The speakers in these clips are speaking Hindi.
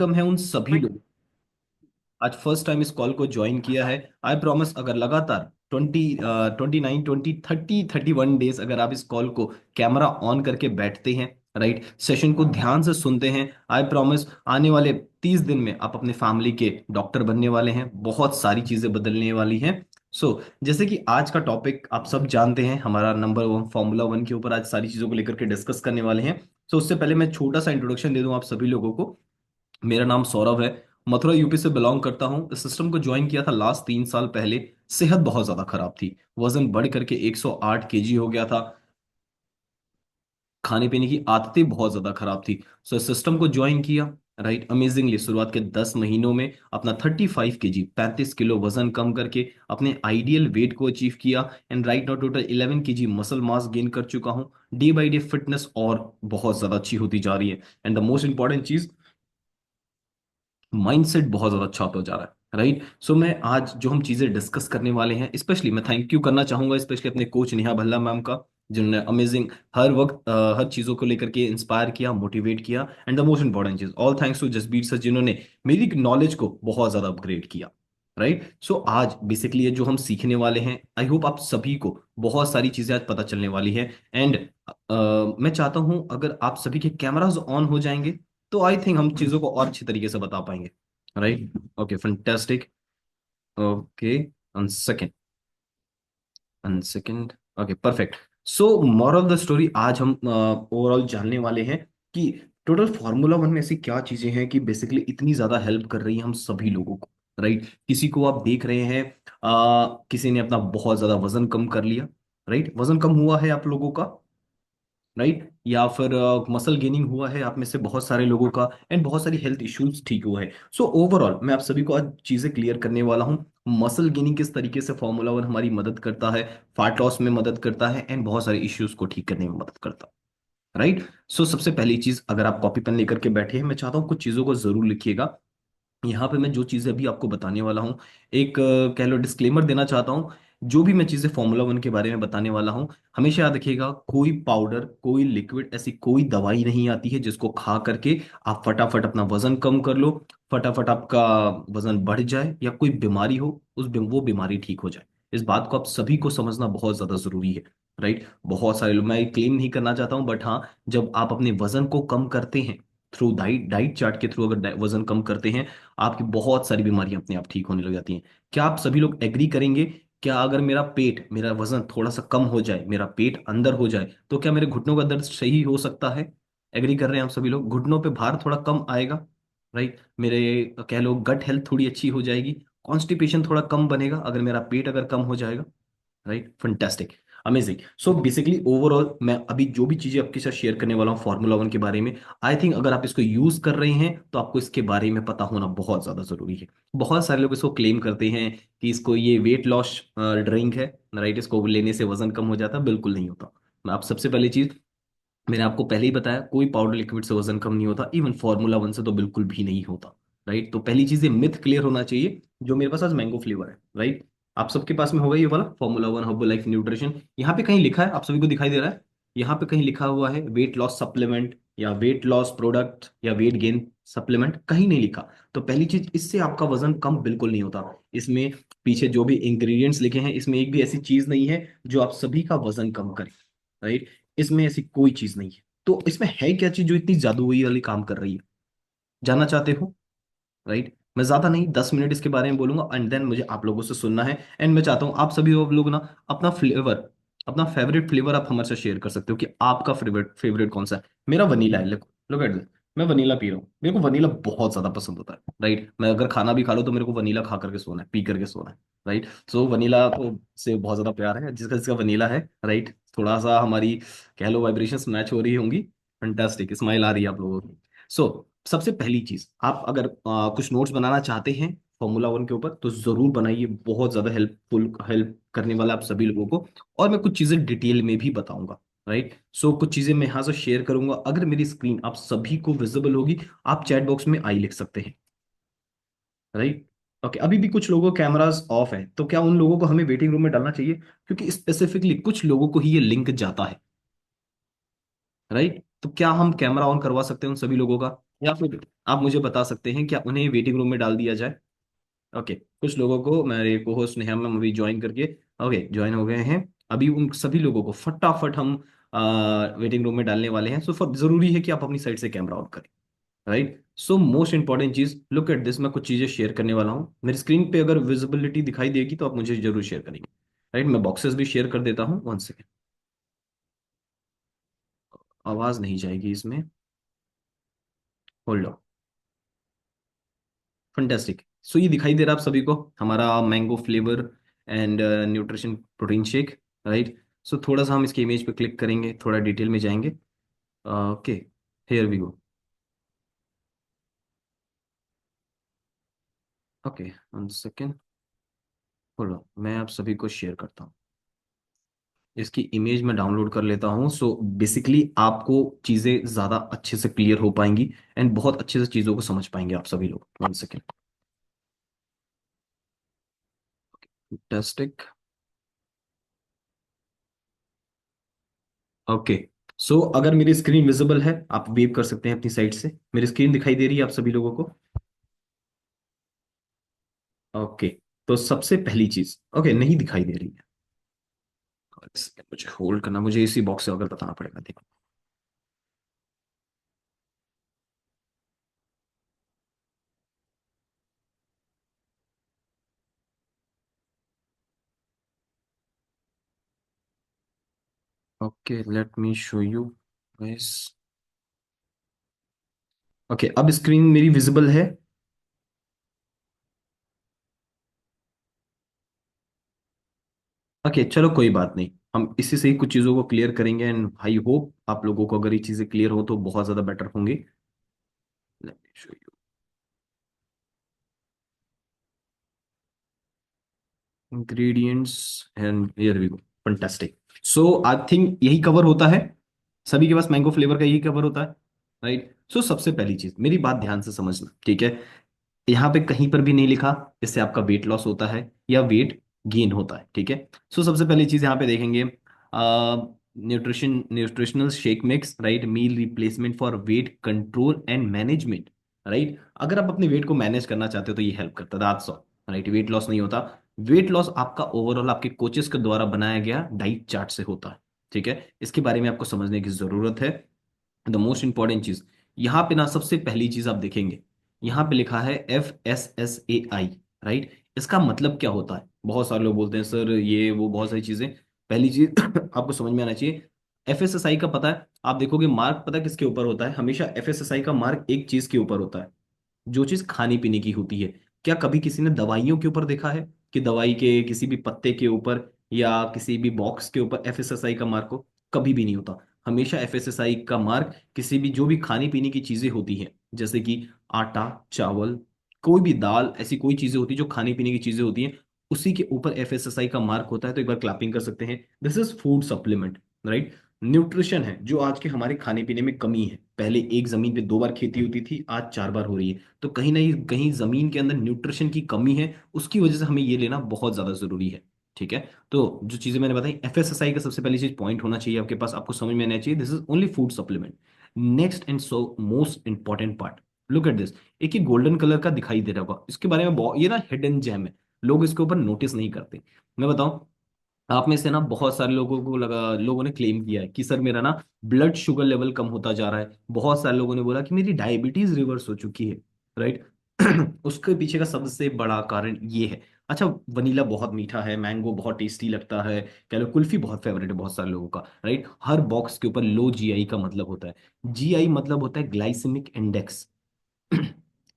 वेलकम है उन सभी लोग आज फर्स्ट टाइम इस कॉल को ज्वाइन किया है। आई प्रॉमिस अगर लगातार 21 डेज अगर आप इस कॉल को कैमरा ऑन करके बैठते हैं, राइट, सेशन को ध्यान से सुनते हैं, आई प्रॉमिस आने वाले 30 दिन में आप अपने फैमिली के डॉक्टर बनने वाले हैं। बहुत सारी चीजें बदलने वाली हैं। जैसे कि आज का टॉपिक आप सब जानते हैं, हमारा नंबर वन फॉर्मूला वन के ऊपर आज सारी चीजों को लेकर के डिस्कस करने वाले हैं। उससे पहले मैं छोटा सा इंट्रोडक्शन दे दूं आप सभी लोगों को। मेरा नाम सौरभ है। मथुरा यूपी से बिलोंग करता हूँ। इस सिस्टम को ज्वाइन किया था लास्ट 3 साल पहले। सेहत बहुत ज्यादा खराब थी। वजन बढ़ करके 108 केजी हो गया था। खाने पीने की आदतें बहुत ज्यादा खराब थी। इस सिस्टम को ज्वाइन किया। राइट, अमेजिंगली शुरुआत के 10 महीनों में अपना 35 केजी 35 किलो वजन कम करके अपने आइडियल वेट को अचीव किया। And right now total 11 KG muscle mass gain कर चुका हूँ। डे बाई डे फिटनेस और बहुत ज्यादा अच्छी होती जा रही है। एंड द मोस्ट इंपॉर्टेंट चीज, माइंडसेट बहुत ज्यादा अच्छा होता जा रहा है। राइट, मैं आज जो हम चीजें डिस्कस करने वाले हैं, स्पेशली मैं थैंक यू करना चाहूंगा स्पेशली अपने कोच नेहा भल्ला मैम का, जिन्होंने अमेजिंग हर वक्त हर चीजों को लेकर के इंस्पायर किया, मोटिवेट किया। एंड द मोस्ट इंपॉर्टेंट चीज, all thanks to Jasbir sir, जिन्होंने मेरी नॉलेज को बहुत ज्यादा अपग्रेड किया। राइट, आज बेसिकली ये जो हम सीखने वाले हैं, आई होप आप सभी को बहुत सारी चीजें आज पता चलने वाली है। एंड मैं चाहता हूं अगर आप सभी के कैमराज ऑन हो जाएंगे तो आई थिंक हम चीजों को और अच्छी तरीके से बता पाएंगे। Right, okay, fantastic. Okay, one second, one second. Okay, perfect. Moral of the story, आज हम ओवरऑल जानने वाले हैं कि टोटल फार्मूला वन में ऐसी क्या चीजें हैं कि बेसिकली इतनी ज्यादा हेल्प कर रही है हम सभी लोगों को। राइट, किसी को आप देख रहे हैं, किसी ने अपना बहुत ज्यादा वजन कम कर लिया। राइट, वजन कम हुआ है आप लोगों का। राइट, या फिर मसल गेनिंग हुआ है आप में से बहुत सारे लोगों का। एंड बहुत सारी हेल्थ इश्यूज ठीक हुआ है। ओवरऑल मैं आप सभी को आज चीजें क्लियर करने वाला हूँ। मसल गेनिंग किस तरीके से फॉर्मूला वन हमारी मदद करता है, फैट लॉस में मदद करता है, एंड बहुत सारे इश्यूज को ठीक करने में मदद करता है। राइट, सबसे पहली चीज, अगर आप कॉपी पेन लेकर के बैठे हैं, मैं चाहता हूँ कुछ चीजों को जरूर लिखिएगा। यहाँ पे मैं जो चीजें अभी आपको बताने वाला हूँ, एक कह लो डिस्क्लेमर देना चाहता हूँ। जो भी मैं चीजें फॉर्मूला वन के बारे में बताने वाला हूँ, हमेशा याद रखिएगा, कोई पाउडर कोई लिक्विड ऐसी कोई दवाई नहीं आती है जिसको खा करके आप फटाफट अपना वजन कम कर लो, फटाफट आपका वजन बढ़ जाए, या कोई बीमारी हो वो बीमारी ठीक हो जाए। इस बात को आप सभी को समझना बहुत ज्यादा जरूरी है। राइट, बहुत सारे लोग, मैं क्लेम नहीं करना चाहता हूँ, बट हाँ, जब आप अपने वजन को कम करते हैं थ्रू डाइट डाइट चार्ट के थ्रू, अगर वजन कम करते हैं, आपकी बहुत सारी बीमारियां अपने आप ठीक होने लग जाती हैं। क्या आप सभी लोग एग्री करेंगे? क्या अगर मेरा वजन थोड़ा सा कम हो जाए, मेरा पेट अंदर हो जाए, तो क्या मेरे घुटनों का दर्द सही हो सकता है? एग्री कर रहे हैं आप सभी लोग? घुटनों पे भार थोड़ा कम आएगा। राइट, मेरे कह लो गट हेल्थ थोड़ी अच्छी हो जाएगी। कॉन्स्टिपेशन थोड़ा कम बनेगा अगर मेरा पेट अगर कम हो जाएगा। Right, fantastic, amazing. Basically overall मैं अभी जो भी चीजें आपके साथ शेयर करने वाला हूँ फॉर्मूला वन के बारे में, आई थिंक अगर आप इसको यूज कर रहे हैं तो आपको इसके बारे में पता होना बहुत ज्यादा जरूरी है। बहुत सारे लोग इसको क्लेम करते हैं कि इसको ये वेट लॉस ड्रिंक है। राइट, इसको लेने से वजन कम हो जाता, बिल्कुल नहीं होता। मैं आप सबसे पहली चीज, मैंने आपको पहले ही बताया, कोई पाउडर लिक्विड से वजन कम नहीं होता, इवन फॉर्मूला वन से तो बिल्कुल भी नहीं होता। राइट, तो पहली चीज ये मिथ क्लियर होना चाहिए। जो मेरे पास आज मैंगो फ्लेवर है, राइट, आप सबके पास में होगा ये वाला formula one herbal life nutrition. यहाँ पे कहीं लिखा है, आप सभी को दिखाई दे रहा है? यहाँ पे कहीं लिखा हुआ है वेट लॉस सप्लीमेंट या वेट लॉस प्रोडक्ट या वेट गेन सप्लीमेंट? कहीं नहीं लिखा। तो पहली चीज, इससे आपका वजन कम बिल्कुल नहीं होता। इसमें पीछे जो भी इंग्रेडिएंट्स लिखे हैं, इसमें एक भी ऐसी चीज नहीं है जो आप सभी का वजन कम करे। राइट, इसमें ऐसी कोई चीज नहीं है। तो इसमें है क्या चीज जो इतनी जादुई वाली काम कर रही है? जानना चाहते हो? राइट, मैं ज्यादा नहीं 10 मिनट इसके बारे में बोलूंगा, एंड देन मुझे आप लोगों से सुनना है। एंड मैं चाहता हूं आप सभी लोग ना अपना फ्लेवर, अपना फेवरेट फ्लेवर आप हमारे साथ शेयर कर सकते हो कि आपका फेवरेट फेवरेट कौन सा है। मेरा वनीला है, लुक लुक एट दिस। मैं वनीला पी रहा हूँ, मेरे को वनीला बहुत ज्यादा पसंद होता है। राइट, मैं अगर खाना भी खा लूँ तो मेरे को वनीला खा करके सोना है, पी करके सोना है। राइट, वनीला को से बहुत ज्यादा प्यार है जिसका जिसका वनीला है। राइट, थोड़ा सा हमारी कह लो वाइब्रेशंस मैच हो रही होंगी। फंटास्टिक, स्माइल आ रही है आप लोगों की। सबसे पहली चीज, आप अगर कुछ नोट्स बनाना चाहते हैं फॉर्मूला वन के ऊपर तो जरूर बनाइए, बहुत ज्यादा हेल्प करने वाला आप सभी लोगों को। और मैं कुछ चीजें डिटेल में भी बताऊंगा। राइट, कुछ चीजें मैं यहाँ से शेयर करूंगा। अगर मेरी स्क्रीन आप सभी को विजिबल होगी, आप चैट बॉक्स में आई लिख सकते हैं। राइट, ओके, अभी भी कुछ लोगों कैमरास ऑफ है, तो क्या उन लोगों को हमें वेटिंग रूम में डालना चाहिए? क्योंकि स्पेसिफिकली कुछ लोगों को ही ये लिंक जाता है। राइट, तो क्या हम कैमरा ऑन करवा सकते हैं उन सभी लोगों का? या फिर आप मुझे बता सकते हैं क्या उन्हें वेटिंग रूम में डाल दिया जाए? ओके, कुछ लोगों को मेरे को होस्ट नेहा मैम अभी ज्वाइन करके, ओके ज्वाइन हो गए हैं। अभी उन सभी लोगों को फटाफट हम वेटिंग रूम में डालने वाले हैं। सो फॉर जरूरी है कि आप अपनी साइड से कैमरा ऑन करें। राइट, सो मोस्ट इंपॉर्टेंट चीज, लुक एट दिस। मैं कुछ चीजें शेयर करने वाला हूँ, मेरी स्क्रीन पे अगर विजिबिलिटी दिखाई देगी तो आप मुझे जरूर शेयर करेंगे। राइट, मैं बॉक्सेस भी शेयर कर देता हूँ, वन सेकेंड। आवाज नहीं जाएगी इसमें, होल्ड ऑन। फंटेस्टिक, सो ये दिखाई दे रहा है आप सभी को हमारा mango flavour and nutrition protein shake. Right, so थोड़ा सा हम इसके इमेज पे क्लिक करेंगे, थोड़ा डिटेल में जाएंगे। Okay, here we go. Okay, one second, hold on, मैं आप सभी को शेयर करता हूँ। इसकी इमेज में डाउनलोड कर लेता हूँ, सो बेसिकली आपको चीज़ें ज़्यादा अच्छे से क्लियर हो पाएंगी एंड बहुत अच्छे से चीज़ों को समझ पाएंगे आप सभी लोग। वन सेकेंड, टेस्टिक। ओके, सो अगर मेरी स्क्रीन विजिबल है आप वेव कर सकते हैं अपनी साइड से। मेरी स्क्रीन दिखाई दे रही है आप सभी लोगों को? ओके, तो सबसे पहली चीज, ओके नहीं दिखाई दे रही है, एक second, मुझे होल्ड करना, मुझे इसी बॉक्स से अगर बताना पड़ेगा, देखो। Okay, late me show you guys. Okay, अब स्क्रीन मेरी विजिबल है। ओके, चलो कोई बात नहीं, हम इसी से ही कुछ चीज़ों को क्लियर करेंगे एंड आई होप आप लोगों को अगर ये चीज़ें क्लियर हो तो बहुत ज़्यादा बेटर होंगी। Let me show you ingredients and here we go. Fantastic, so I think यही कवर होता है, सभी के पास मैंगो फ्लेवर का यही कवर होता है। राइट, सो सबसे पहली चीज़, मेरी बात ध्यान से समझना, ठीक है? यहाँ पे कहीं पर भी नहीं लिखा इससे आपका वेट लॉस होता है या वेट गेन होता है, ठीक है? सो सबसे पहली चीज यहाँ पे देखेंगे, nutritional shake mix, right, meal replacement for weight control and management. Right, अगर आप अपने वेट को मैनेज करना चाहते हो तो ये हेल्प करता है, that's all. Right, weight loss नहीं होता। वेट लॉस आपका ओवरऑल आपके कोचेस के द्वारा बनाया गया डाइट चार्ट से होता है, ठीक है? इसके बारे में आपको समझने की जरूरत है। द मोस्ट इंपॉर्टेंट चीज, यहाँ पे ना सबसे पहली चीज आप देखेंगे, यहाँ पे लिखा है FSSAI। राइट, इसका मतलब क्या होता है? बहुत सारे लोग बोलते हैं सर ये वो बहुत सारी चीजें। पहली चीज आपको समझ में आना चाहिए, FSSAI का पता है, आप देखोगे मार्क पता है किसके ऊपर होता है? हमेशा FSSAI का मार्क एक चीज के ऊपर होता है, जो चीज खाने पीने की होती है। क्या कभी किसी ने दवाइयों के ऊपर देखा है कि दवाई के किसी भी पत्ते के ऊपर या किसी भी बॉक्स के ऊपर FSSAI का मार्क हो? कभी भी नहीं होता। हमेशा FSSAI का मार्क किसी भी जो भी खाने पीने की चीजें होती हैं, जैसे कि आटा, चावल, कोई भी दाल, ऐसी कोई चीजें होती है जो खाने पीने की चीजें होती हैं, उसी के ऊपर FSSAI का मार्क होता है। तो एक बार क्लैपिंग कर सकते हैं, this is food supplement. Right, nutrition है जो आज के हमारे खाने पीने में कमी है। पहले एक जमीन पे 2 बार खेती होती थी, आज 4 बार हो रही है। तो कहीं ना कहीं जमीन के अंदर न्यूट्रिशन की कमी है, उसकी वजह से हमें ये लेना बहुत ज्यादा जरूरी है, ठीक है? तो जो चीजें मैंने बताई, FSSAI का सबसे पहली चीज पॉइंट होना चाहिए आपके पास, आपको समझ में आना चाहिए, this is only food supplement. Next and so most important part, look at this. एक ही गोल्डन कलर का दिखाई दे रहा होगा, इसके बारे में बहुत, ये ना हिडन जेम है, लोग इसके ऊपर नोटिस नहीं करते। मैं बताऊं, आप में से ना बहुत सारे लोगों को लगा, लोगों ने क्लेम किया है कि सर मेरा ना ब्लड शुगर लेवल कम होता जा रहा है। बहुत सारे लोगों ने बोला कि मेरी डायबिटीज रिवर्स हो चुकी है। राइट, उसके पीछे का सबसे बड़ा कारण ये है। अच्छा, वनीला बहुत मीठा है, मैंगो बहुत टेस्टी लगता है, कह लो कुल्फी बहुत फेवरेट है बहुत सारे लोगों का। राइट, हर बॉक्स के ऊपर लो GI का मतलब होता है। GI मतलब होता है ग्लाइसेमिक इंडेक्स।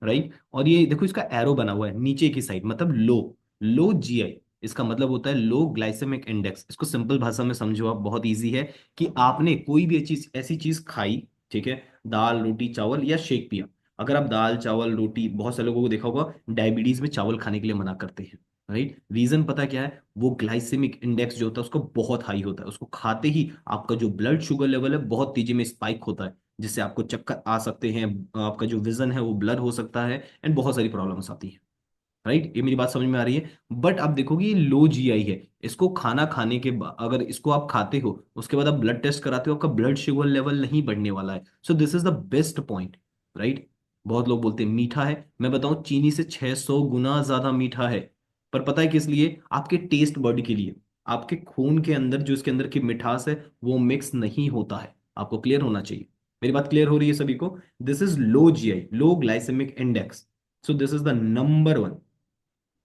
राइट, और ये देखो इसका एरो बना हुआ है नीचे की साइड, मतलब लो, लो GI, इसका मतलब होता है लो ग्लाइसेमिक इंडेक्स। इसको सिंपल भाषा में समझो आप, बहुत इजी है कि आपने कोई भी चीज, ऐसी चीज खाई, ठीक है, दाल रोटी चावल या शेक पिया। अगर आप दाल चावल रोटी, बहुत सारे लोगों को देखा होगा डायबिटीज में चावल खाने के लिए मना करते हैं। राइट, रीजन पता क्या है? वो ग्लाइसेमिक इंडेक्स जो होता है उसको बहुत हाई होता है, उसको खाते ही आपका जो ब्लड शुगर लेवल है बहुत तेजी में स्पाइक होता है, जिससे आपको चक्कर आ सकते हैं, आपका जो विजन है वो ब्लर हो सकता है एंड बहुत सारी प्रॉब्लम्स आती है। राइट, ये मेरी बात समझ में आ रही है? बट आप देखोगे ये लो GI है, इसको खाना खाने के बाद अगर इसको आप खाते हो उसके बाद आप ब्लड टेस्ट कराते हो, आपका ब्लड शुगर लेवल नहीं बढ़ने वाला है। सो this is the best point. Right, बहुत लोग बोलते हैं मीठा है, मैं बताऊं चीनी से 600 गुना ज्यादा मीठा है। पर पता है किस लिए? आपके टेस्ट बड के लिए। आपके खून के अंदर जो इसके अंदर की मिठास है वो मिक्स नहीं होता है। आपको क्लियर होना चाहिए। मेरी बात क्लियर हो रही है सभी को? This is low GI, low glycemic index. So this is the number one.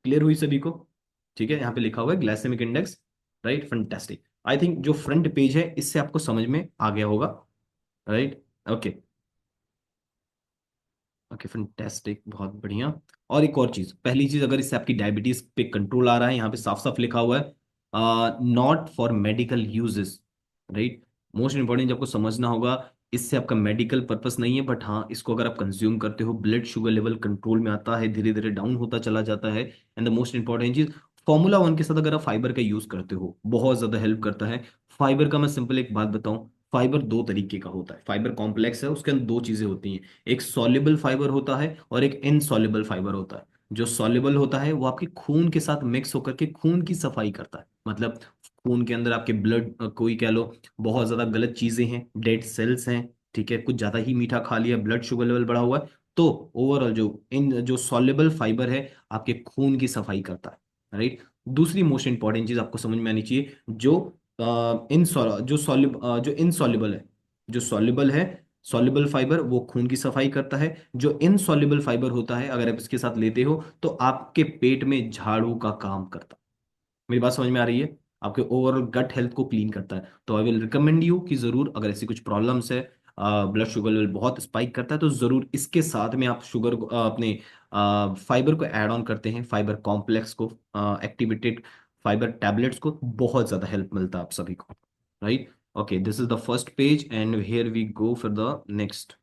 Clear हुई सभी को? ठीक है, यहाँ पे लिखा हुआ है glycemic index. Right, fantastic. I think जो फ्रंट पेज है इससे आपको समझ में आ गया होगा। राइट। ओके। ओके, फैंटास्टिक, बहुत बढ़िया। और एक और चीज, पहली चीज, अगर इससे आपकी डायबिटीज पे कंट्रोल आ रहा है, यहाँ पे साफ साफ लिखा हुआ है not for medical uses. Right. Most important आपको समझना होगा, इससे आपका मेडिकल पर्पस नहीं है, बट हाँ इसको अगर आप कंज्यूम करते हो ब्लड शुगर लेवल कंट्रोल में आता है, धीरे धीरे डाउन होता चला जाता है। एंड द मोस्ट इंपॉर्टेंट चीज, फॉर्मूला वन के साथ अगर आप फाइबर का यूज करते हो बहुत ज्यादा हेल्प करता है। फाइबर का मैं सिंपल एक बात बताऊं, फाइबर दो तरीके का होता है। फाइबर कॉम्प्लेक्स है, उसके अंदर दो चीजें होती हैं। एक सॉल्युबल फाइबर होता है और एक इनसॉल्युबल फाइबर होता है। जो सॉल्युबल होता है वो आपके खून के साथ मिक्स होकर के खून की सफाई करता है। मतलब खून के अंदर आपके ब्लड, कोई कह लो बहुत ज्यादा गलत चीजें हैं, डेड सेल्स हैं, ठीक है, कुछ ज्यादा ही मीठा खा लिया, ब्लड शुगर लेवल बढ़ा हुआ है, तो ओवरऑल जो सॉल्युबल फाइबर है आपके खून की सफाई करता है। राइट। दूसरी मोस्ट इंपॉर्टेंट चीज आपको समझ में आनी चाहिए, जो इन जो इनसॉल्युबल है, जो सॉल्युबल है, सॉल्युबल फाइबर वो खून की सफाई करता है। जो इनसॉल्युबल फाइबर होता है अगर आप इसके साथ लेते हो तो आपके पेट में झाड़ू का काम करता है। मेरी बात समझ में आ रही है? आपके ओवरऑल गट हेल्थ को क्लीन करता है। तो आई विल रिकमेंड यू कि जरूर अगर ऐसी कुछ प्रॉब्लम्स है, ब्लड शुगर लेवल बहुत स्पाइक करता है, तो जरूर इसके साथ में आप शुगर को अपने फाइबर को ऐड ऑन करते हैं, फाइबर कॉम्प्लेक्स को, एक्टिवेटेड फाइबर टैबलेट्स को, बहुत ज्यादा हेल्प मिलता है आप सभी को। Right. Okay, this is the first page and here we go for the next.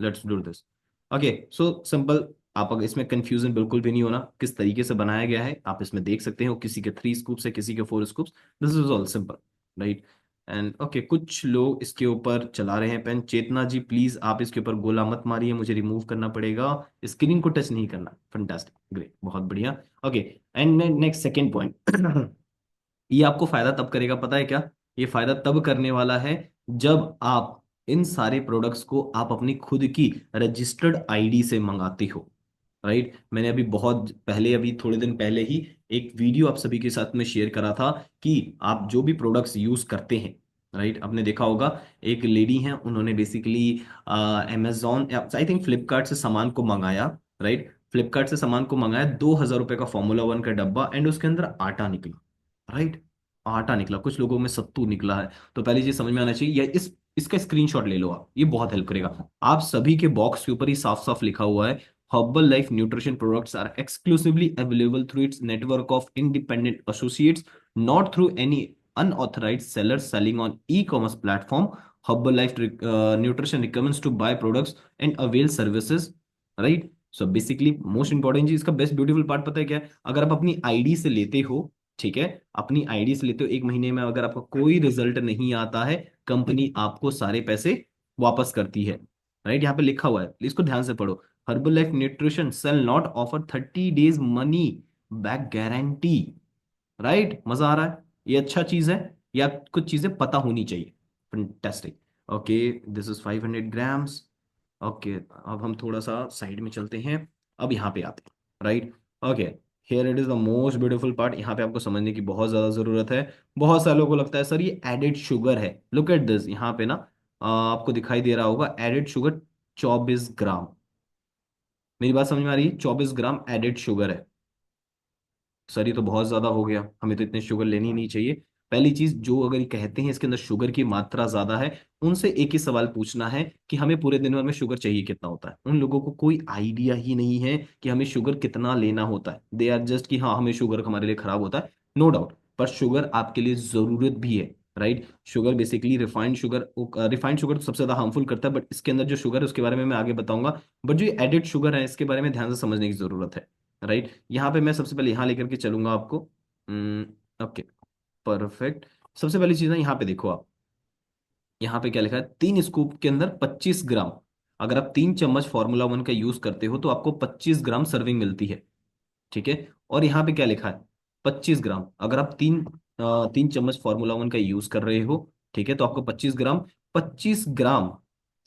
Let's do this. Okay, so simple. आप अगर इसमें कंफ्यूजन बिल्कुल भी नहीं होना, किस तरीके से बनाया गया है आप इसमें देख सकते हो, किसी के 3 स्कूप्स है, किसी के 4 scoops. This is all simple. Right. And okay, कुछ लोग इसके ऊपर चला रहे हैं पेन। चेतना जी प्लीज आप इसके ऊपर गोला मत मारिए, मुझे रिमूव करना पड़ेगा। स्क्रीन को टच नहीं करना। फंटास्टिक, ग्रेट, बहुत बढ़िया। Okay. And next second point. ये आपको फायदा तब करेगा, पता है क्या? ये फायदा तब करने वाला है जब आप इन सारे प्रोडक्ट्स को आप अपनी खुद की रजिस्टर्ड आईडी से मंगाते हो। राइट। मैंने अभी बहुत पहले, अभी थोड़े दिन पहले ही एक वीडियो आप सभी के साथ में शेयर करा था कि आप जो भी प्रोडक्ट्स यूज करते हैं, राइट, आपने देखा होगा एक लेडी हैं, उन्होंने basically Amazon, I think Flipkart से सामान को मंगाया। राइट। फ्लिपकार्ट से सामान को मंगाया, 2,000 रुपए का फॉर्मूला वन का डब्बा, एंड उसके अंदर आटा निकला। राइट। आटा निकला, कुछ लोगों में सत्तू निकला है। तो पहली चीज समझ में आना चाहिए, या इसका स्क्रीनशॉट ले लो आप, ये बहुत हेल्प करेगा। आप सभी के बॉक्स के ऊपर ही साफ साफ लिखा हुआ है, Herbalife nutrition products are exclusively available through its network of independent associates, not through any unauthorized sellers selling on e-commerce platform. Herbalife Nutrition recommends to buy products and avail services. Right. So basically most important चीज, इसका बेस्ट ब्यूटीफुल पार्ट पता है क्या है? अगर आप अपनी आईडी से लेते हो, ठीक है, अपनी आईडी से लेते हो, 1 महीने में अगर आपका कोई रिजल्ट नहीं आता है, कंपनी आपको सारे पैसे वापस करती है। राइट। यहाँ पे लिखा हुआ है, इसको ध्यान से पढ़ो। Herbalife nutrition shall not offer 30 days money back guarantee. Right, मजा आ रहा है? ये अच्छा चीज है, या कुछ चीजें पता होनी चाहिए। Fantastic. Okay, this is 500 grams. Okay, अब हम थोड़ा सा साइड में चलते हैं, अब यहाँ पे आते हैं। Right. Okay, here it is the most beautiful part, यहाँ पे आपको समझने की बहुत ज्यादा जरूरत है। बहुत सारे लोगों को लगता है सर ये एडेड शुगर है। लुक एट दिस, यहाँ पे ना आपको दिखाई दे रहा होगा एडेड शुगर 24 ग्राम। मेरी बात समझ में आ रही है? 24 ग्राम एडेड शुगर है। सर ये तो बहुत ज्यादा हो गया, हमें तो इतने शुगर लेनी नहीं चाहिए। पहली चीज, जो अगर ये कहते हैं इसके अंदर शुगर की मात्रा ज्यादा है, उनसे एक ही सवाल पूछना है कि हमें पूरे दिन भर में शुगर चाहिए कितना होता है। उन लोगों को कोई आइडिया ही नहीं है कि हमें शुगर कितना लेना होता है। दे आर जस्ट कि हाँ हमें शुगर हमारे लिए खराब होता है, नो डाउट, पर शुगर आपके लिए जरूरत भी है। Right. Sugar basically refined sugar, refined sugar तो सबसे ज्यादा हार्मफुल करता है, बट इसके अंदर जो शुगर है उसके बारे में मैं आगे बताऊंगा। बट जो एडेड शुगर है इसके बारे में ध्यान से समझने की जरूरत है। राइट। यहाँ पे मैं सबसे पहले यहाँ लेकर के चलूंगा आपको। Okay, perfect. सबसे पहली चीज ना, यहाँ पे देखो आप, यहाँ पे क्या लिखा है, 3 स्कूप के अंदर 25 ग्राम। अगर आप 3 चम्मच फॉर्मूला वन का यूज करते हो तो आपको 25 ग्राम सर्विंग मिलती है। ठीक है। और यहाँ पे क्या लिखा है, 25 ग्राम। अगर आप 3 चम्मच फॉर्मूला वन का यूज कर रहे हो, ठीक है, तो आपको 25 ग्राम, 25 ग्राम,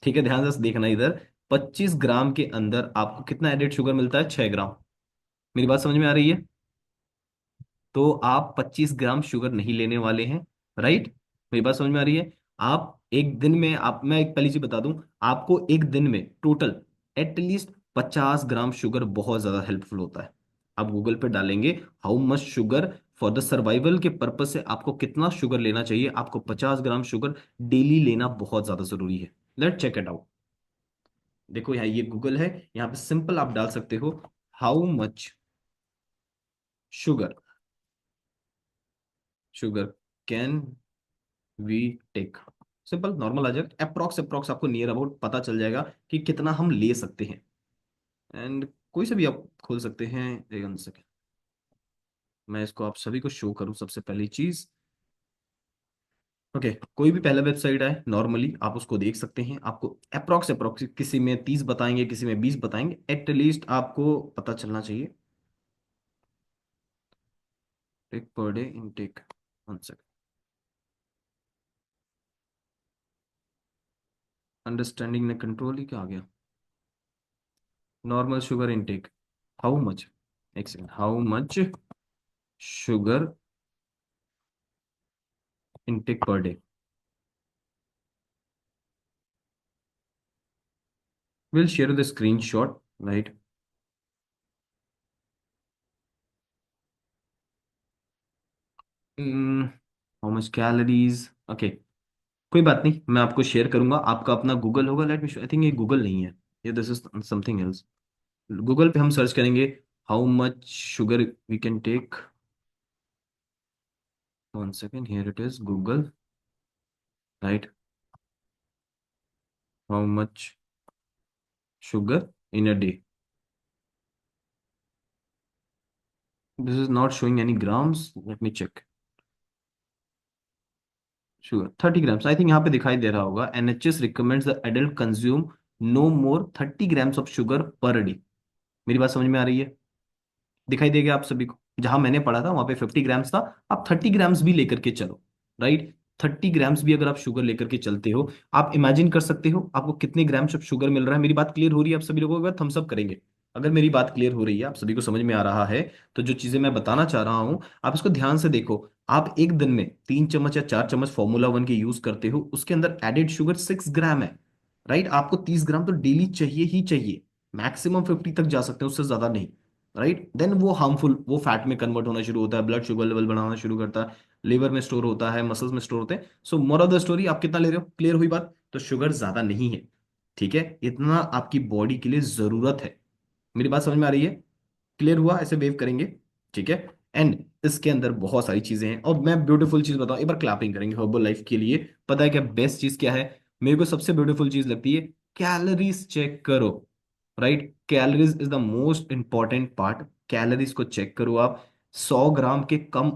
ठीक है, ध्यान से देखना इधर, 25 ग्राम के अंदर आपको कितना एडेड शुगर मिलता है? 6 ग्राम। मेरी बात समझ में आ रही है? तो आप 25 ग्राम शुगर नहीं लेने वाले हैं, राइट? मेरी बात समझ में आ रही है? आप एक दिन में, आप, मैं एक पहली चीज बता दूं, आपको एक दिन में टोटल एटलीस्ट 50 ग्राम शुगर बहुत ज्यादा हेल्पफुल होता है। आप गूगल पे डालेंगे how much sugar for the survival के पर्पज से, आपको कितना शुगर लेना चाहिए, आपको 50 ग्राम शुगर डेली लेना बहुत ज्यादा जरूरी है। Let check it out. देखो यहाँ ये गूगल है, यहाँ पे सिंपल आप डाल सकते हो how much sugar, sugar can we take. Simple normal आ जाएगा, अप्रोक्स अप्रोक्स आपको नियर अबाउट पता चल जाएगा कि कितना हम ले सकते हैं। एंड कोई से भी आप खोल सकते हैं। एक सेकेंड, मैं इसको आप सभी को शो करूं सबसे पहली चीज। ओके, कोई भी पहला वेबसाइट आए नॉर्मली आप उसको देख सकते हैं। आपको अप्रोक्स अप्रोक्स किसी में 30 बताएंगे, किसी में 20 बताएंगे, एटलीस्ट आपको पता चलना चाहिए। Take per day intake, one second, understanding ने कंट्रोल ही क्या आ गया? Normal sugar intake, how much, एक second, how much sugar intake per day. Will share the screenshot, right? How much calories, okay. कोई बात नहीं, मैं आपको शेयर करूंगा। आपका अपना गूगल होगा, लेट मी, आई थिंक ये गूगल नहीं है, ये this is something else. Google पे हम सर्च करेंगे how much sugar we can take, one second, here it is Google, right? How much sugar in a day, this is not showing any grams, let me check. Sugar 30 grams, I think यहाँ पे दिखाई दे रहा होगा, NHS recommends the adult consume no more 30 grams of sugar per day. मेरी बात समझ में आ रही है? दिखाई देगा आप सभी को? जहां मैंने पढ़ा था वहां पे 50 ग्राम्स था, आप 30 ग्राम्स भी लेकर के चलो, राइट? 30 ग्राम्स भी अगर आप शुगर लेकर के चलते हो, आप इमेजिन कर सकते हो आपको कितने ग्राम्स ऑफ शुगर मिल रहा है। मेरी बात क्लियर हो रही है आप सभी लोगों के बाद थम्स अप करेंगे अगर मेरी बात क्लियर हो रही है, आप सभी को समझ में आ रहा है। तो जो चीजें मैं बताना चाह रहा हूं, आप इसको ध्यान से देखो। आप एक दिन में 3 चम्मच या 4 चम्मच फॉर्मूला 1 के यूज करते हो, उसके अंदर एडेड शुगर 6 ग्राम है, राइट? आपको 30 ग्राम तो डेली चाहिए ही चाहिए, मैक्सिमम 50 तक जा सकते हैं, उससे ज्यादा नहीं, राइट? देन वो हार्मफुल, वो फैट में कन्वर्ट होना शुरू होता है, ब्लड शुगर लेवल बढ़ाना शुरू करता है, लिवर में स्टोर होता है, मसल्स में स्टोर होते हैं। सो मोर ऑफ द स्टोरी, आप कितना ले रहे हो, क्लियर हुई बात? तो शुगर ज्यादा नहीं है, ठीक है? इतना आपकी बॉडी के लिए जरूरत है। मेरी बात समझ में आ रही है? क्लियर हुआ? ऐसे वेव करेंगे, ठीक है? एंड इसके अंदर बहुत सारी चीजें हैं, और मैं ब्यूटीफुल चीज बताऊं, एक बार क्लैपिंग करेंगे हर्बल लाइफ के लिए। पता है क्या बेस्ट चीज क्या है? मेरे को सबसे ब्यूटीफुल चीज लगती है, कैलोरीज चेक करो, right? Calories is the most important part. Calories को चेक करो आप। 100 ग्राम के कम,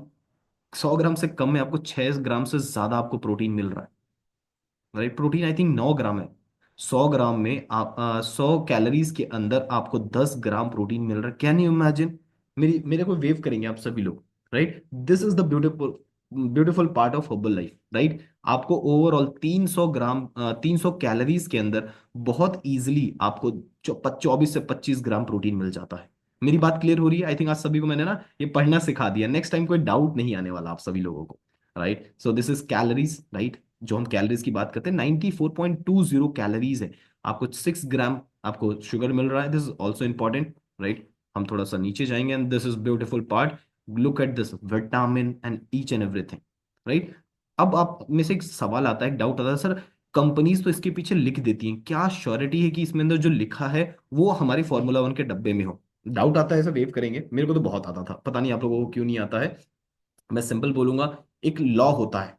100 ग्राम से कम में आपको 6 ग्राम से ज्यादा आपको प्रोटीन मिल रहा है, राइट? प्रोटीन आई थिंक 9 ग्राम है। 100 ग्राम में आप 100 कैलोरीज के अंदर आपको 10 ग्राम प्रोटीन मिल रहा है। Can you imagine? मेरे को वेव करेंगे आप सभी लोग, right? This is the beautiful, beautiful part of herbal life, right? आपको ओवरऑल 300 ग्राम, 300 कैलोरीज के अंदर बहुत इजीली आपको 24 से 25 ग्राम प्रोटीन मिल जाता है। मेरी बात क्लियर हो रही है? आई थिंक आज सभी को मैंने ना ये पढ़ना सिखा दिया, नेक्स्ट टाइम कोई डाउट नहीं आने वाला आप सभी लोगों को, right? So this is calories, right? जो हम कैलोरीज की बात करते हैं, 94.20 कैलोरीज है। आपको 6 ग्राम आपको शुगर मिल रहा है, this is also important, right? हम थोड़ा सा नीचे जाएंगे, and this is beautiful part, look at this vitamin and each and everything, right? अब आप में से एक सवाल आता है, एक डाउट आता है, सर कंपनीज तो इसके पीछे लिख देती हैं, क्या श्योरिटी है कि इसमें अंदर जो लिखा है वो हमारे फॉर्मूला 1 के डब्बे में हो? डाउट आता है, ऐसा वेव करेंगे? मेरे को तो बहुत आता था, पता नहीं आप लोगों को क्यों नहीं आता है। मैं सिंपल बोलूंगा, एक लॉ होता है,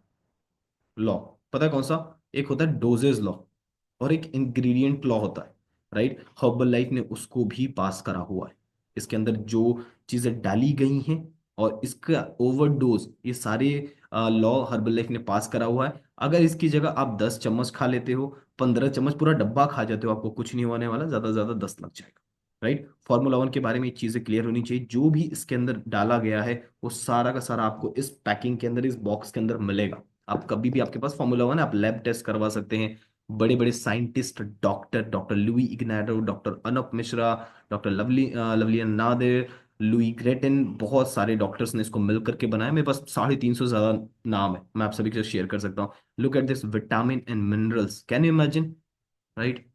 लॉ, पता है कौन सा? एक होता है डोजेज लॉ, और एक इंग्रेडिएंट लॉ होता है, राइट? हर्बल लाइफ ने उसको भी पास करा हुआ है। इसके अंदर जो चीजें डाली गई हैं और इसका ओवरडोज, ये सारे लॉ हर्बल लाइफ ने पास करा हुआ है। अगर इसकी जगह आप 10 चम्मच खा लेते हो, 15 चम्मच, पूरा डब्बा खा जाते हो, आपको कुछ नहीं होने वाला, ज्यादा से ज्यादा 10 लग जाएगा, राइट? फॉर्मूला 1 के बारे में ये चीजें क्लियर होनी चाहिए। जो भी इसके अंदर डाला गया है वो सारा का सारा आपको इस पैकिंग के अंदर, इस बॉक्स के अंदर मिलेगा। आप कभी भी, आपके पास फॉर्मूला 1 है, आप लैब टेस्ट करवा सकते हैं, बड़े बड़े scientist, doctor, doctor Louis Ignarro, doctor Anoop Mishra, doctor लवलियन नादिर, लुई ग्रेटिन, बहुत सारे डॉक्टर्स ने इसको मिल करके बनाया। मेरे पास 350 से ज्यादा नाम है, मैं आप सभी के साथ शेयर कर सकता हूँ। Look at this vitamin and minerals, can you imagine, right?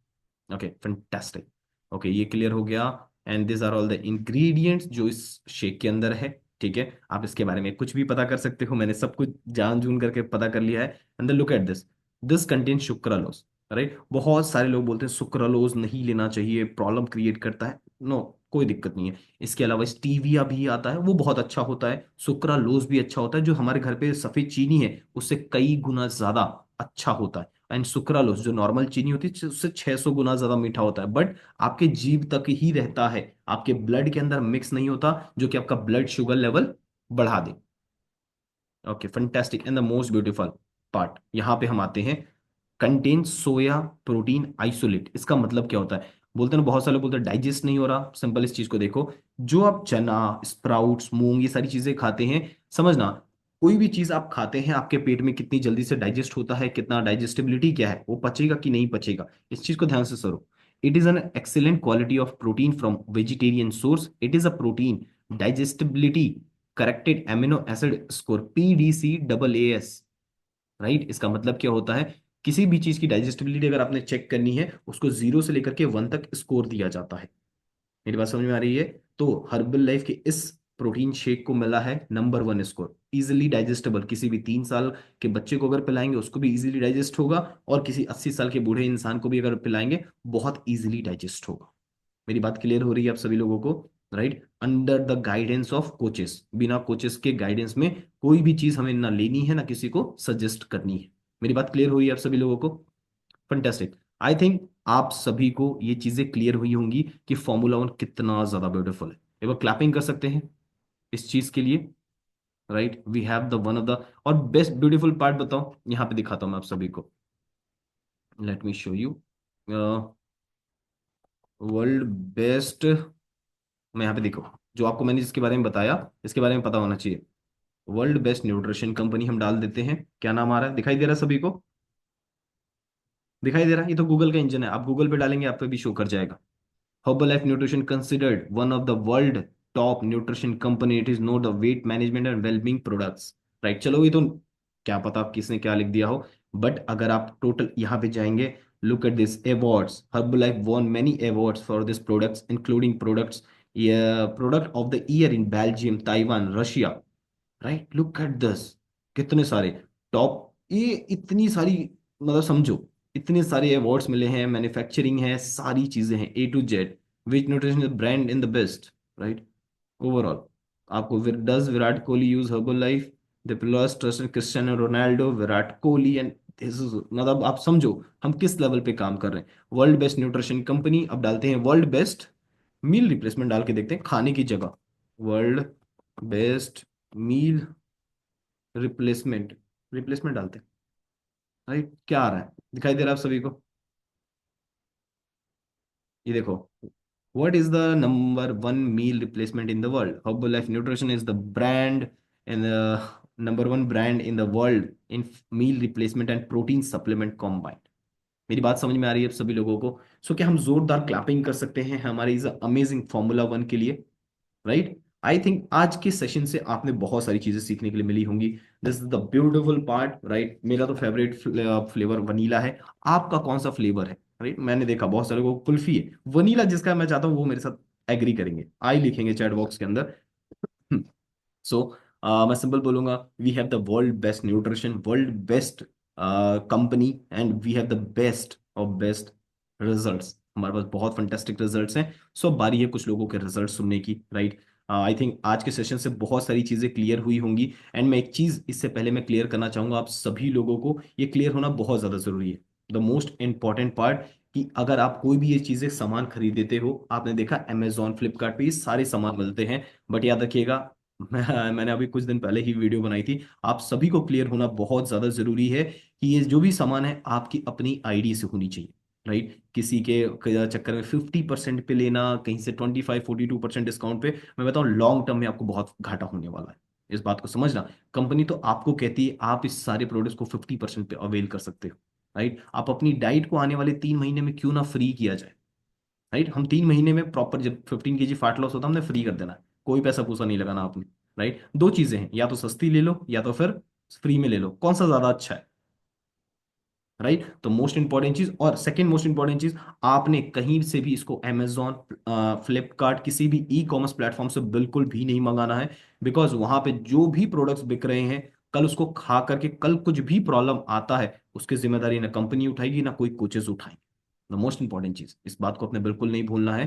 Okay, fantastic. Okay, ये क्लियर हो गया। And this are all the ingredients जो इस शेक के अंदर है। ठीक है, आप इसके बारे में कुछ भी पता कर सकते हो, मैंने सब कुछ जान जून करके पता कर लिया है। And then look at this, this contain sucralose, right? बहुत सारे लोग बोलते हैं सुक्रालोज नहीं लेना चाहिए, प्रॉब्लम क्रिएट करता है। नो, कोई दिक्कत नहीं है। इसके अलावा स्टीविया भी आता है, वो बहुत अच्छा होता है। सुक्रालोज भी अच्छा होता है, जो हमारे घर पे सफेद चीनी है उससे कई गुना ज्यादा अच्छा होता है। एंड सुक्रालोस जो नॉर्मल चीनी होती है उससे 600 गुना ज्यादा मीठा होता है, बट आपके जीभ तक ही रहता है, आपके ब्लड के अंदर मिक्स नहीं होता, जो कि आपका ब्लड शुगर लेवल बढ़ा दे। Okay, fantastic. And the most beautiful part, यहाँ पे हम आते हैं, कंटेन सोया प्रोटीन आइसोलेट। इसका मतलब क्या होता है? बोलते हैं ना, बहुत सारे लोग बोलते हैं डाइजेस्ट नहीं हो रहा। सिंपल इस चीज को देखो, जो आप चना, स्प्राउट्स, मूंग, ये सारी चीजें खाते हैं, समझना, कोई भी चीज आप खाते हैं आपके पेट में कितनी जल्दी से डाइजेस्ट होता है, कितना डाइजेस्टिबिलिटी क्या है, वो पचेगा कि नहीं पचेगा, इस चीज को ध्यान से सुनो। It is an excellent quality of protein from vegetarian source, it is a protein digestibility corrected amino acid score PDCAAS, right? इसका मतलब क्या होता है? किसी भी चीज की डाइजेस्टिबिलिटी अगर आपने चेक करनी है, उसको 0 से लेकर के 1 तक स्कोर दिया जाता है। मेरी बात समझ में आ रही है? तो हर्बल लाइफ के इस प्रोटीन शेक को मिला है नंबर 1 स्कोर, इजिली डाइजेस्टेबल। किसी भी 3 साल के बच्चे को अगर पिलाएंगे उसको भी इजीली डाइजेस्ट होगा, और किसी 80 साल के बूढ़े इंसान को भी अगर पिलाएंगे बहुत इजीली डाइजेस्ट होगा। मेरी बात क्लियर हो रही है आप सभी लोगों को, right? Under the guidance of coaches, बिना कोचेस के गाइडेंस में कोई भी चीज हमें ना लेनी है ना किसी को सजेस्ट करनी है। मेरी बात क्लियर हो रही है आप सभी लोगों को? फंटेस्टिक। आई थिंक आप सभी को ये चीजें क्लियर हुई होंगी कि फॉर्मूला 1 कितना ज्यादा ब्यूटीफुल है। एक बार क्लैपिंग कर सकते हैं इस चीज के लिए, right? We have the one of the, और बेस्ट ब्यूटीफुल पार्ट बताओ, यहाँ पे दिखाता हूँ मैं आप सभी को। Let me show you world best. मैं यहाँ पे देखो, जो आपको मैंने जिसके बारे में बताया, इसके बारे में पता होना चाहिए। वर्ल्ड बेस्ट न्यूट्रिशन कंपनी हम डाल देते हैं, क्या नाम आ रहा है, दिखाई दे रहा है सभी को? दिखाई दे रहा है? ये तो गूगल का इंजन है, आप गूगल पे डालेंगे आप पे भी शो कर जाएगा। Herbalife Nutrition considered one of the world top nutrition company. It is not the weight management and well-being products. Right, चलो ये तो क्या पता किसने क्या लिख दिया हो, बट अगर आप टोटल यहाँ पे जाएंगे, look at this awards, Herbalife won many awards for this products including products, yeah, product of the year in Belgium, Taiwan, Russia, right? Look at this, कितने सारे टॉप, ये इतनी सारी, मतलब समझो, इतने सारे अवार्ड्स मिले हैं, मैन्युफैक्चरिंग है, सारी चीजें हैं A to Z। Which nutrition brand in the best, right? Overall आपको, does Virat Kohli use Herbalife, the plus trust Cristiano Ronaldo, Virat Kohli, and this is, मतलब आप समझो हम किस लेवल पे काम कर रहे हैं। वर्ल्ड बेस्ट न्यूट्रिशन कंपनी, अब डालते हैं वर्ल्ड बेस्ट मील रिप्लेसमेंट, डाल के देखते हैं खाने की जगह, world best meal replacement, replacement डालते हैं, राइट? क्या आ रहा है, दिखाई दे रहा है आप सभी को? ये देखो, what is the number 1 meal replacement in the world? Herbalife nutrition is the brand and number 1 brand in the world in meal replacement and protein supplement combined. मेरी बात समझ में आ रही है आप सभी लोगों को? सो क्या हम जोरदार क्लैपिंग कर सकते हैं हमारे इस अमेजिंग फॉर्मूला 1 के लिए, राइट? आई थिंक आज के सेशन से आपने बहुत सारी चीजें सीखने के लिए मिली होंगी। This is the beautiful part, right? मेरा तो फेवरेट फ्लेवर वनीला है। आपका कौन सा फ्लेवर है, राइट? मैंने देखा बहुत सारे लोगों को कुल्फी है, वनीला जिसका मैं चाहता हूँ वो मेरे साथ एग्री करेंगे, आई लिखेंगे चैट बॉक्स के अंदर। सो मैं सिंपल बोलूंगा, we have the world best nutrition, world best company, and we have the best of best results. हमारे पास बहुत फंटेस्टिक रिजल्ट्स हैं। सो बारी है कुछ लोगों के रिजल्ट सुनने की, राइट? आई थिंक आज के सेशन से बहुत सारी चीजें क्लियर हुई होंगी। एंड मैं एक चीज इससे पहले मैं क्लियर करना चाहूंगा आप सभी लोगों को, ये क्लियर होना बहुत ज्यादा जरूरी है। द मोस्ट इंपॉर्टेंट पार्ट, कि अगर आप कोई भी ये चीजें सामान खरीदते हो, आपने देखा अमेजोन फ्लिपकार्ट पे ये सारे सामान मिलते हैं, बट याद रखिएगा, मैंने अभी कुछ दिन पहले ही वीडियो बनाई थी, आप सभी को क्लियर होना बहुत ज्यादा जरूरी है कि ये जो भी सामान है आपकी अपनी आईडी से होनी चाहिए, राइट? किसी के चक्कर में 50% पे लेना, कहीं से 25-42% डिस्काउंट पे, मैं बताऊं लॉन्ग टर्म में आपको बहुत घाटा होने वाला है। इस बात को समझना, कंपनी तो आपको कहती है आप इस सारे प्रोडक्ट्स को 50% पे अवेल कर सकते हो, राइट, आप अपनी डाइट को आने वाले 3 महीने में क्यों ना फ्री किया जाए। राइट, हम 3 महीने में प्रॉपर, जब 15 kg फैट लॉस होता है हमने फ्री कर देना है, कोई पैसा पूसा नहीं लगाना आपने। राइट, दो चीजें हैं, या तो सस्ती ले लो या तो फिर फ्री में ले लो, कौन सा ज्यादा अच्छा है। राइट, तो मोस्ट इंपॉर्टेंट चीज, और सेकंड मोस्ट इंपॉर्टेंट चीज, आपने कहीं से भी इसको अमेजोन, फ्लिपकार्ट, किसी भी ई कॉमर्स प्लेटफॉर्म से बिल्कुल भी नहीं मंगाना है। बिकॉज वहां पे जो भी प्रोडक्ट्स बिक रहे हैं, कल उसको खा करके कल कुछ भी प्रॉब्लम आता है, उसकी जिम्मेदारी ना कंपनी उठाएगी ना कोई कोचेस उठाएंगे। द मोस्ट इंपॉर्टेंट चीज, इस बात को अपने बिल्कुल नहीं भूलना है।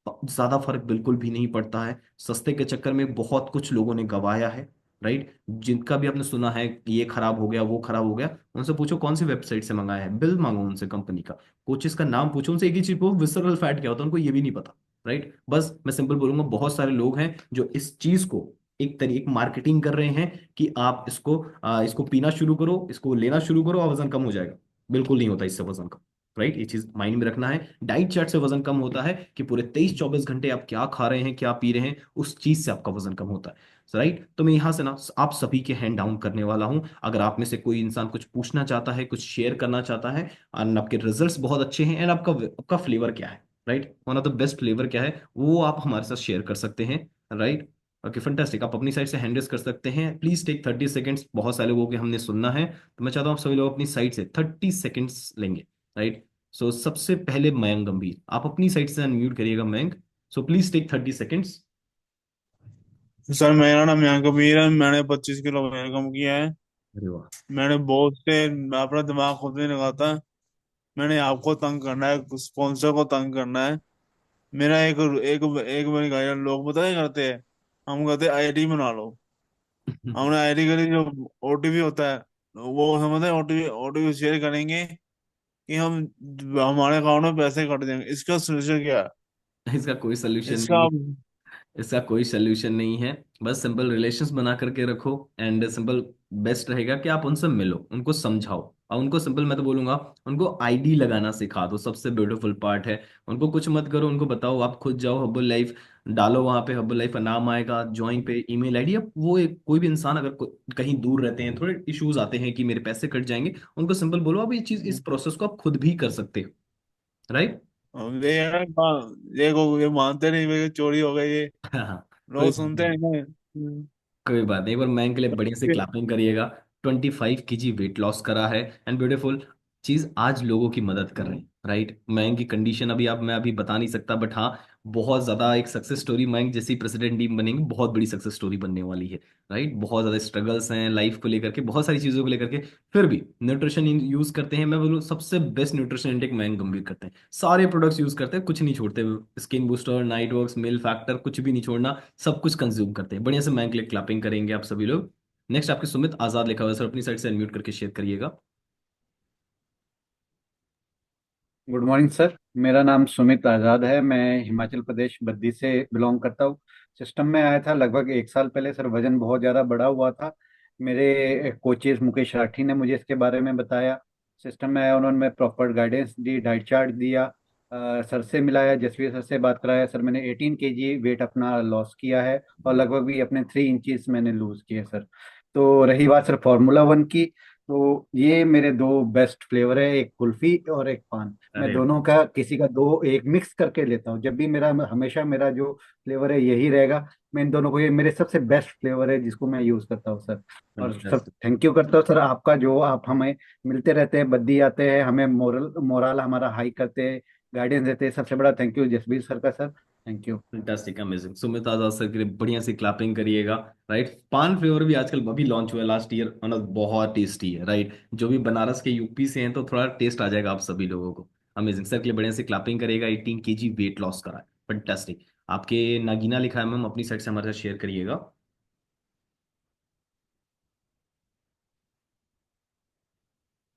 ज्यादा फर्क बिल्कुल भी नहीं पड़ता है, सस्ते के चक्कर में बहुत कुछ लोगों ने गवाया है। राइट, जिनका भी आपने सुना है कि ये खराब हो गया वो खराब हो गया, उनसे पूछो कौन सी वेबसाइट से मंगाया है, बिल मांगो उनसे कंपनी का, कोचेस का नाम पूछो उनसे, एक ही चीज पूछो, विसरल फैट क्या होता है, उनको ये भी नहीं पता। राइट, बस मैं सिंपल बोलूंगा, बहुत सारे लोग हैं जो इस चीज को एक मार्केटिंग कर रहे हैं कि आप इसको पीना शुरू करो, इसको लेना शुरू करो और वजन कम हो जाएगा। बिल्कुल नहीं होता इससे वजन कम। राइट, ये चीज माइंड में रखना है। डाइट चार्ट से वजन कम होता है कि पूरे 23-24 घंटे आप क्या खा रहे हैं, क्या पी रहे हैं, उस चीज से आपका वजन कम होता है। राइट, तो मैं यहाँ से ना आप सभी के हैंड डाउन करने वाला हूं। अगर आप में से कोई इंसान कुछ पूछना चाहता है, कुछ शेयर करना चाहता है, और आपके रिजल्ट्स बहुत अच्छे हैं, एंड आपका आपका फ्लेवर क्या है, right, one of the best flavour क्या है, वो आप हमारे साथ शेयर कर सकते हैं। राइट, ओके फंटास्टिक, आप अपनी साइड से हैंडल्स कर सकते हैं। प्लीज टेक 30 सेकेंड्स, बहुत सारे लोगों के हमने सुनना है, तो मैं चाहता हूँ आप सभी लोग अपनी साइड से 30 सेकेंड्स लेंगे। राइट, सो सबसे पहले मयंक गंभीर, आप अपनी साइड से अनम्यूट करिएगा Mayank. So please take 30 seconds. Sir मेरा नाम यहाँ कबीर है। मैंने 25 किलो वजन कम किया है। अरे वाह। मैंने बहुत से अपना दिमाग खुद नहीं लगाता। मैंने आपको तंग करना है, स्पॉन्सर को तंग करना है। मेरा एक एक एक मेरे गाइड लोग पता है करते हैं। हम कहते हैं आईडी बना लो। हमने आईडी करी, जो ओटीपी होता है वो समझते हैं, ओटीपी ओटीपी शेयर करेंगे कि हम हमारे अकाउंट में पैसे कट जाएंगे। इसका सोल्यूशन क्या है? इसका कोई सोल्यूशन नहीं इसका है। इसका कोई सोल्यूशन नहीं है। बस सिंपल रिलेशंस बना करके रखो, एंड सिंपल बेस्ट रहेगा कि आप उनसे मिलो, उनको समझाओ, और उनको सिंपल मैं तो बोलूंगा, उनको आईडी लगाना सिखा दो, सबसे ब्यूटीफुल पार्ट है। उनको कुछ मत करो, उनको बताओ, आप खुद जाओ हर्बल लाइफ, डालो वहां पे हर्बल लाइफ का नाम आएगा, ज्वाइन पे ईमेल आईडी। अब वो कोई भी इंसान अगर कहीं दूर रहते हैं, थोड़े इश्यूज आते हैं कि मेरे पैसे कट जाएंगे, उनको सिंपल बोलो आप ये चीज, इस प्रोसेस को आप खुद भी कर सकते हो। राइट। ये है ना, ये मानते नहीं भाई, चोरी हो गई ये। हाँ, कोई लोग बात सुनते नहीं, हैं ना। कोई बात नहीं, एक बार मैं के लिए बढ़िया से क्लैपिंग करिएगा। 25 kg वेट लॉस करा है, एंड ब्यूटीफुल चीज आज लोगों की मदद कर रहे हैं। राइट, मयंक की कंडीशन अभी आप मैं अभी बता नहीं सकता, बट हाँ, बहुत ज्यादा एक सक्सेस स्टोरी, मयंक जैसी प्रेसिडेंट टीम बनेंगे, बहुत बड़ी सक्सेस स्टोरी बनने वाली है। राइट, बहुत ज्यादा स्ट्रगल्स हैं लाइफ को लेकर के, बहुत सारी चीजों को लेकर के, फिर भी न्यूट्रिशन यूज करते हैं। मैं बोलूँ सबसे बेस्ट न्यूट्रिशन इंटेक मयंक गंभीर करते हैं, सारे प्रोडक्ट्स यूज करते हैं, कुछ नहीं छोड़ते। स्किन बूस्टर, नाइट वर्क्स, मिल फैक्टर, कुछ भी नहीं छोड़ना, सब कुछ कंज्यूम करते हैं। बढ़िया से मैं के लिए क्लैपिंग करेंगे आप सभी लोग। नेक्स्ट आपके सुमित आजाद लिखा हुआ है सर, अपनी साइड से अनम्यूट करके शेयर करिएगा। Good morning sir. मेरा नाम सुमित आज़ाद है। मैं हिमाचल प्रदेश बद्दी से बिलोंग करता हूँ। सिस्टम में आया था लगभग 1 साल पहले सर। वजन बहुत ज़्यादा बढ़ा हुआ था। मेरे कोचेज मुकेश राठी ने मुझे इसके बारे में बताया। सिस्टम में आया, उन्होंने प्रॉपर गाइडेंस दी, डाइट चार्ट दिया। सर से मिलाया, जसवीर सर से बात कराया सर। मैंने 18 kg वेट अपना लॉस किया है, और लगभग भी अपने 3 इंचज मैंने लूज किए सर। तो रही बात सर फार्मूला 1 की, तो ये मेरे दो बेस्ट फ्लेवर है, एक कुल्फी और एक पान। मैं अरे दोनों का किसी का दो एक मिक्स करके लेता हूँ। जब भी मेरा हमेशा मेरा जो फ्लेवर है यही रहेगा। मैं इन दोनों को, ये मेरे सबसे बेस्ट फ्लेवर है जिसको मैं यूज करता हूँ सर। और सर फंटास्टिक। थैंक यू करता हूँ सर आपका, जो आप हमें मिलते रहते हैं, बद्दी आते हैं, हमें मोरल हमारा हाई करते हैं, गाइडेंस देते हैं। सबसे बड़ा थैंक यू जसबीर सर का sir. Thank you. Fantastic, amazing, Sumit Azad sir के लिए बढ़िया से क्लैपिंग करिएगा। राइट, पान फ्लेवर भी आजकल अभी लॉन्च हुआ है लास्ट ईयर, मतलब बहुत टेस्टी है। राइट, जो भी बनारस के यूपी से हैं तो थोड़ा टेस्ट आ जाएगा आप सभी लोगों को। अमेजिंग, सर के लिए बढ़िया से क्लैपिंग करिएगा। 18 kg वेट लॉस करा है, फंटास्टिक। आपके नागीना लिखा है मैम, अपनी साइड से हमारे साथ शेयर करिएगा।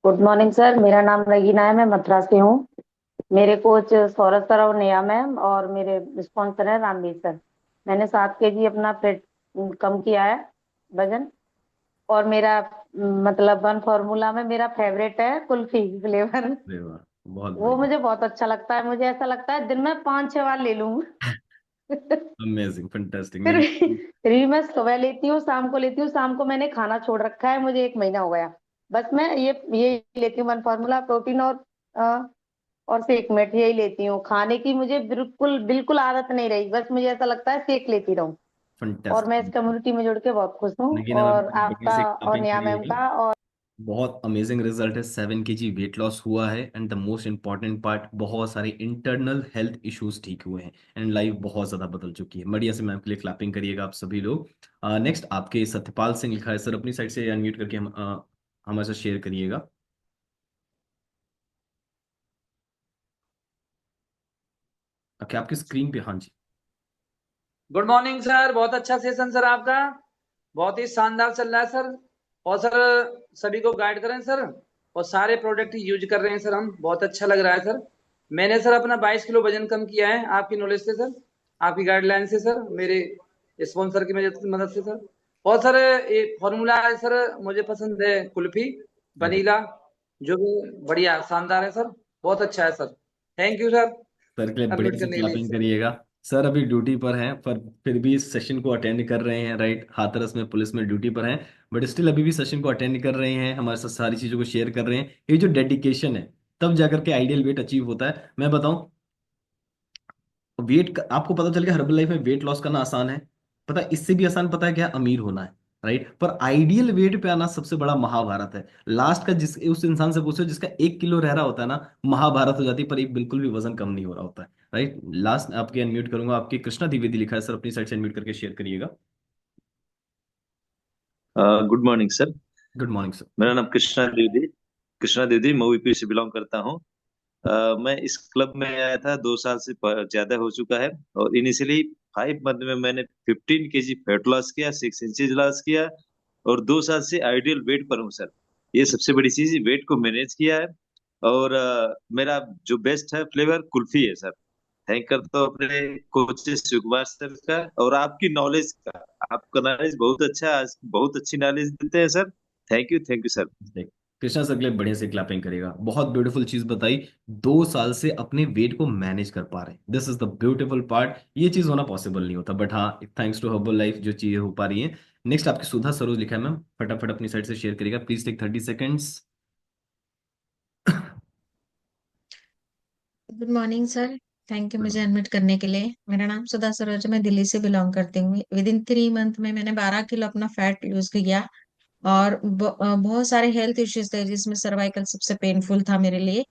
गुड मॉर्निंग सर, मेरा नाम रगीना है, मैं मथुरा से हूँ। मेरे कोच सौरभ सर और नेहा मैम, और मेरे स्पॉन्सर है रामवीर सर। मैंने 7 kg अपना पेट कम किया है, वजन। और मेरा मतलब वन फॉर्मूला में मेरा फेवरेट है कुल्फी फ्लेवर। अरे वाह, बहुत वो बढ़िया। मुझे बहुत अच्छा लगता है, मुझे ऐसा लगता है दिन में 5-6 बार ले लूं। अमेजिंग, फंटास्टिक, फिर मेरी। फिर भी मैं सुबह लेती हूँ, शाम को लेती हूँ। शाम को मैंने खाना छोड़ रखा है, मुझे 1 महीना हो गया। बस मैं ये लेती हूँ, वन फार्मूला प्रोटीन और शेक मेट यही लेती हूँ। खाने की मुझे बिल्कुल बिल्कुल आदत नहीं रही, बस मुझे ऐसा लगता है शेक लेती रहूं। और मैं इस फंटेस्टिक। कम्युनिटी में जुड़ के बहुत खुश हूँ, नगीना मैम और बड़ी आपका से और क्लैपिंग नेहा मैम करिएगा। का। और बहुत अमेजिंग रिजल्ट है, 7 kg वेट लॉस हुआ है and the most important part, बहुत सारे इंटरनल हेल्थ इश्यूज ठीक हुए हैं एंड लाइफ बहुत ज्यादा बदल चुकी है। बढ़िया से मैम के लिए क्लैपिंग करिएगा आप सभी लोग। नेक्स्ट आपके सत्यपाल सिंह लिखा है सर, अपनी साइड से अनम्यूट करके हमारे साथ शेयर करिएगा। ओके, आपकी स्क्रीन पे, हाँ जी। गुड मॉर्निंग सर, बहुत अच्छा सेशन सर आपका, बहुत ही शानदार चल रहा है सर। और सर सभी को गाइड करें सर, और सारे प्रोडक्ट यूज कर रहे हैं सर, हम बहुत अच्छा लग रहा है सर। मैंने सर अपना 22 किलो वजन कम किया है आपकी नॉलेज से सर, आपकी गाइडलाइन से सर, मेरे स्पॉन्सर की मदद से सर। और सर ये फॉर्मूला है सर, मुझे पसंद है कुल्फी अरे वनीला, जो भी बढ़िया शानदार है सर, बहुत अच्छा है sir. Thank you sir sir के लिए बढ़िया अनम्यूट से करने के लिए क्लैपिंग सर। करिएगा। सर अभी ड्यूटी पर हैं पर फिर भी इस सेशन को अटेंड कर रहे हैं, राइट। हाथरस में पुलिस में ड्यूटी पर हैं, बट स्टिल अभी भी सेशन को अटेंड कर रहे हैं, हमारे साथ सारी चीज़ों को शेयर कर रहे हैं। ये जो डेडिकेशन है, तब जाकर के आइडियल वेट अचीव होता है। मैं बताऊं, आपको पता चल गया हर्बल लाइफ में वेट लॉस करना आसान है। पता है इससे भी आसान पता है क्या? अमीर होना है, राइट। पर आइडियल वेट पे आना सबसे बड़ा महाभारत है। लास्ट का जिस उस इंसान से पूछो जिसका 1 किलो रह रहा होता है ना, महाभारत हो जाती है, पर एक बिल्कुल भी वजन कम नहीं हो रहा होता है, राइट। लास्ट आपके अनम्यूट करूंगा, आपकी कृष्णा द्विवेदी लिखा है सर, अपनी साइड से अनम्यूट करके शेयर करिएगा। Good morning sir. Good morning sir. मेरा नाम कृष्णा देवी मैं यूपी से बिलोंग करता हूँ। मैं इस क्लब में आया था 2 साल से ज्यादा हो चुका है। और इनिशियली 5 मंथ में मैंने 15 kg फैट लॉस किया, 6 इंचेज लॉस किया, और 2 साल से आइडियल वेट पर हूँ सर। ये सबसे बड़ी चीज, वेट को मैनेज किया है। और मेरा जो बेस्ट है फ्लेवर कुल्फी है सर। थैंक करता हूँ अपने कोचेस शिवकुमार सर का और आपकी नॉलेज का। आपका नॉलेज बहुत अच्छा है, आज बहुत अच्छी नॉलेज देते हैं sir. Thank you sir. Krishna sir के लिए बढ़िया से क्लैपिंग करेगा, बहुत ब्यूटीफुल चीज बताई। 2 साल से अपने वेट को मैनेज कर पा रहे हैं, this is the beautiful part. ये चीज होना पॉसिबल नहीं होता, बट हाँ, थैंक्स टू हर्बल लाइफ जो चीजें हो पा रही हैं। नेक्स्ट आपकी सुधा सरोज लिखा है मैम, फटाफट अपनी साइड से शेयर करिएगा, please take 30 seconds. Good morning sir, thank you मुझे अनम्यूट करने के लिए। मेरा नाम सुधा सरोज है, मैं दिल्ली से बिलोंग करती हूँ। विद इन 3 मंथ में मैंने 12 किलो अपना फैट लूज किया। और बहुत सारे हेल्थ इश्यूज थे जिसमें सर्वाइकल सबसे पेनफुल था मेरे लिए।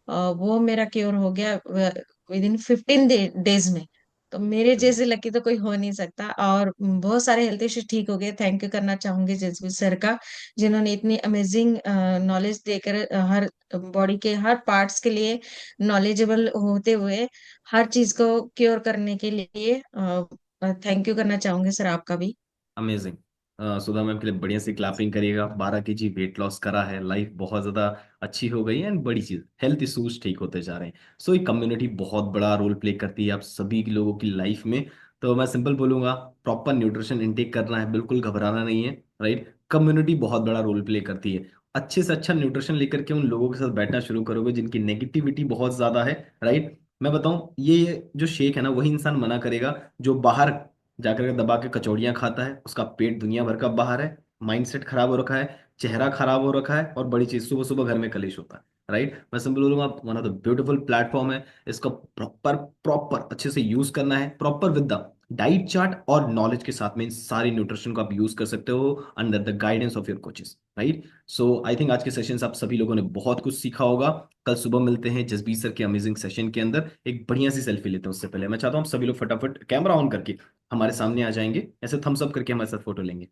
वो मेरा क्योर हो गया विद इन 15 डेज में। तो मेरे जैसे लकी तो कोई हो नहीं सकता। और बहुत सारे हेल्थ इश्यूज ठीक हो गए। थैंक यू करना चाहूंगी जसबीर सर का, जिन्होंने इतनी अमेजिंग नॉलेज देकर हर बॉडी के हर पार्ट्स के लिए नॉलेजेबल होते हुए हर चीज को क्योर करने के लिए थैंक यू करना चाहूंगी सर आपका भी। अमेजिंग। सुधा मैम के लिए बढ़िया से क्लैपिंग करिएगा, 12 kg वेट लॉस करा है, लाइफ बहुत ज्यादा अच्छी हो गई है एंड बड़ी चीज हेल्थ इश्यूज ठीक होते जा रहे हैं। सो ये कम्युनिटी बहुत बड़ा रोल प्ले करती है आप सभी लोगों की लाइफ में। तो मैं सिंपल बोलूंगा, प्रॉपर न्यूट्रिशन इंटेक करना है, बिल्कुल घबराना नहीं है, राइट। कम्युनिटी बहुत बड़ा रोल प्ले करती है। अच्छे से अच्छा न्यूट्रिशन लेकर के उन लोगों के साथ बैठना शुरू करोगे जिनकी नेगेटिविटी बहुत ज्यादा है, राइट। मैं बताऊं, ये जो शेक है ना, वही इंसान मना करेगा जो बाहर जाकर के दबा के कचौड़ियां खाता है, उसका पेट दुनिया भर का बाहर है, माइंडसेट खराब हो रखा है, चेहरा खराब हो रखा है, और बड़ी चीज सुबह सुबह घर में कलेश होता है, राइट। मैं सिंपल बोलूंगा, one of the beautiful platform है, इसको प्रॉपर प्रॉपर अच्छे से यूज करना है, proper with the diet chart और नॉलेज के साथ में इन सारी न्यूट्रिशन को आप यूज कर सकते हो under the guidance of your coaches, right. So I think आज के सेशन से आप सभी लोगों ने बहुत कुछ सीखा होगा। कल सुबह मिलते हैं जसबीर सर के अमेजिंग सेशन के अंदर, एक बढ़िया सी सेल्फी लेते हैं। उससे पहले मैं चाहता हूँ आप सभी लोग फटाफट कैमरा ऑन करके हमारे सामने आ जाएंगे, ऐसे थम्स अप करके हमारे साथ फोटो लेंगे,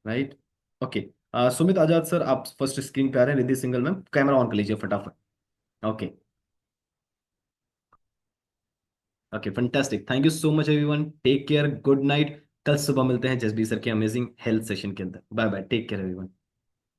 right. Okay, Sumit Azad sir आप फर्स्ट स्क्रीन पे आ रहे हैं, Riddhi Singhal ma'am camera on कर लीजिए फटाफट। Okay, okay, fantastic, thank you so much everyone, take care, good night. कल सुबह मिलते हैं जसबीर सर के अमेजिंग हेल्थ सेशन के अंदर। Bye bye, take care everyone.